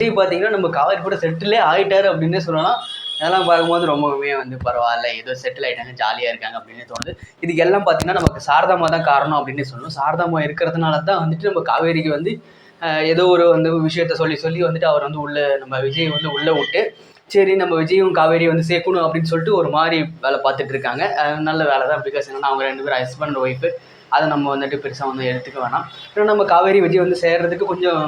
விஜய் பார்த்தீங்கன்னா நம்ம காவேரி கூட செட்டிலே ஆகிட்டாரு அப்படின்னே சொல்லலாம். அதெல்லாம் பார்க்கும்போது ரொம்பவுமே வந்து பரவாயில்ல, ஏதோ செட்டில் ஆகிட்டாங்க, ஜாலியாக இருக்காங்க அப்படின்னு தோணுது. இதுக்கு எல்லாம் பார்த்தீங்கன்னா நமக்கு சாரதாமா தான் காரணம் அப்படின்னு சொல்லணும். சாரதாமா இருக்கிறதுனால தான் வந்துட்டு நம்ம காவேரிக்கு வந்து ஏதோ ஒரு வந்து விஷயத்த சொல்லி சொல்லி வந்துட்டு அவர் வந்து உள்ள நம்ம விஜய் வந்து உள்ளே விட்டு சரி நம்ம விஜயும் காவேரியை வந்து சேர்க்கணும் அப்படின்னு சொல்லிட்டு ஒரு மாதிரி வேலை பார்த்துட்டு இருக்காங்க. நல்ல வேலை தான். பிகாஸ் என்னன்னா அவங்க 2 பேரும் ஹஸ்பண்ட் ஒய்ஃபு. அதை நம்ம வந்துட்டு பெருசாக வந்து எடுத்துக்க வேணாம். ஏன்னா நம்ம காவேரி விஜய் வந்து சேர்றதுக்கு கொஞ்சம்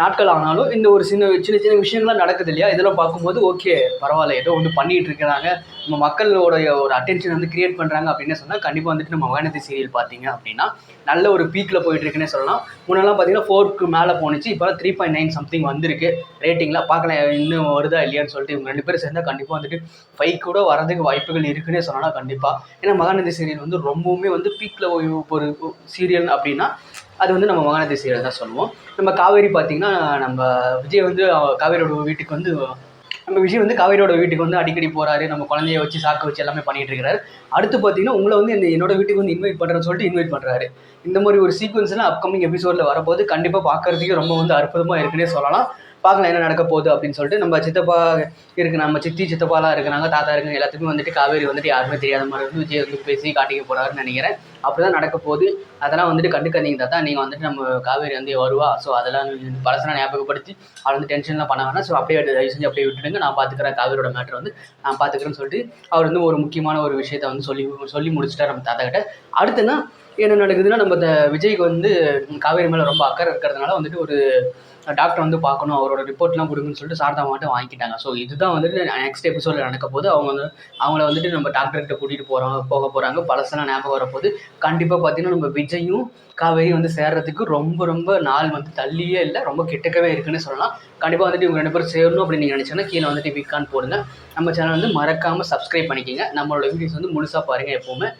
நாட்கள் ஆனாலும் இந்த ஒரு சின்ன சின்ன விஷயங்கள்லாம் நடக்குது இல்லையா, இதெல்லாம் பார்க்கும்போது ஓகே பரவாயில்ல, ஏதோ வந்து பண்ணிகிட்டு இருக்கிறாங்க, நம்ம மக்களோடைய ஒரு அட்டென்ஷன் வந்து கிரியேட் பண்ணுறாங்க அப்படின்னு சொன்னால் கண்டிப்பாக வந்துட்டு நம்ம மகாநதி சீரியல் பார்த்தீங்க அப்படின்னா நல்ல ஒரு பீக்கில் போயிட்டு இருக்குன்னே சொல்லலாம். முன்னெல்லாம் பார்த்தீங்கன்னா 4க்கு மேலே போணுச்சு, இப்போலாம் 3.9 சம்திங் வந்திருக்கு ரேட்டிங்கில். பார்க்கலாம் இன்னும் வருதா இல்லையான்னு சொல்லிட்டு. இவங்க 2 பேரும் சேர்ந்தால் கண்டிப்பாக வந்துட்டு 5 கூட வரதுக்கு வாய்ப்புகள் இருக்குன்னே சொல்லலாம் கண்டிப்பாக. ஏன்னா மகாநதி சீரியல் வந்து ரொம்பவுமே வந்து பீக்கில் ஒரு சீரியல் அப்படின்னா அது வந்து நம்ம மகாநதி சீரியல் தான் சொல்லுவோம். நம்ம காவேரி பார்த்தீங்கன்னா நம்ம விஜய் வந்து காவேரியோட வீட்டுக்கு வந்து நம்ம விஜய் வந்து காவேரியோட வீட்டுக்கு வந்து அடிக்கடி போகிறாரு, நம்ம குழந்தைய வச்சு சாக்க வச்சு எல்லாமே பண்ணிகிட்டு இருக்கிறாரு. அடுத்து பார்த்தீங்கன்னா உங்களை வந்து என்னோட வீட்டுக்கு வந்து இன்வைட் பண்ணுறேன்னு சொல்லிட்டு இன்வைட் பண்ணுறாரு. இந்த மாதிரி ஒரு சீக்வன்ஸ்லாம் அப்கமிங் எபிசோடில் வரப்போது கண்டிப்பாக பார்க்குறதுக்கு ரொம்ப வந்து அற்புதமாக இருக்குன்னே சொல்லலாம். பார்க்கலாம் என்ன நடக்க போகுது அப்படின்னு சொல்லிட்டு. நம்ம சித்தப்பா இருக்குது, நம்ம சித்தி சித்தப்பாலாம் இருக்கிறாங்க, தாத்தா இருக்குங்க, எல்லாத்துக்குமே வந்துட்டு காவேரி வந்துட்டு யாருமே தெரியாத மாதிரி வந்து விஜய் வந்து பேசி காட்டிக்க போகிறாருன்னு நினைக்கிறேன். அப்படி தான் நடக்க போகுது. அதெல்லாம் வந்துட்டு கண்டுக்காதீங்க தாத்தா, நீங்கள் வந்துட்டு நம்ம காவேரி வந்து வருவா, ஸோ அதெல்லாம் பழசெல்லாம் ஞாபகப்படுத்தி அவள் வந்து டென்ஷன்லாம் பண்ண வேணாம், ஸோ அப்படியே தயவு செஞ்சு அப்படியே விட்டுடுங்க, நான் பார்த்துக்கிறேன், காவேரியோட மேட்டர் வந்து நான் பார்த்துக்கிறேன்னு சொல்லிட்டு அவர் வந்து ஒரு முக்கியமான ஒரு விஷயத்த வந்து சொல்லி முடிச்சுட்டார் நம்ம தாத்தா கிட்ட. அடுத்துன்னா என்ன நடக்குதுன்னா நம்ம விஜய்க்கு வந்து காவேரி மேலே ரொம்ப அக்கறை இருக்கிறதுனால வந்துட்டு ஒரு டாக்டர் வந்து பார்க்கணும், அவரோட ரிப்போர்ட்லாம் கொடுங்கன்னு சொல்லிட்டு சாரதா மட்டும் வாங்கிக்கிட்டாங்க. ஸோ இதுதான் வந்துட்டு நெக்ஸ்ட் எபிசோடில் நடக்க போது. அவங்கள வந்துட்டு நம்ம டாக்டர்கிட்ட கூட்டிகிட்டு போக போகிறாங்க. பழசெல்லாம் ஞாபகம் வரப்போது. கண்டிப்பாக பார்த்தீங்கன்னா நம்ம விஜயும் காவேரியும் வந்து சேர்றதுக்கு ரொம்ப ரொம்ப நாள் வந்து தள்ளியே இல்லை, ரொம்ப கிட்டக்கவே இருக்குன்னு சொல்லலாம். கண்டிப்பாக வந்துட்டு இவங்க 2 பேரும் சேரணும் அப்படின்னு நீங்கள் நினச்சிங்கன்னா கீழே வந்துட்டு விக்கான்னு போடுங்க. நம்ம சேனல் வந்து மறக்காமல் சப்ஸ்கிரைப் பண்ணிக்கோங்க. நம்மளோட வீடியோஸ் வந்து முழுசாக பாருங்கள் எப்போவுமே.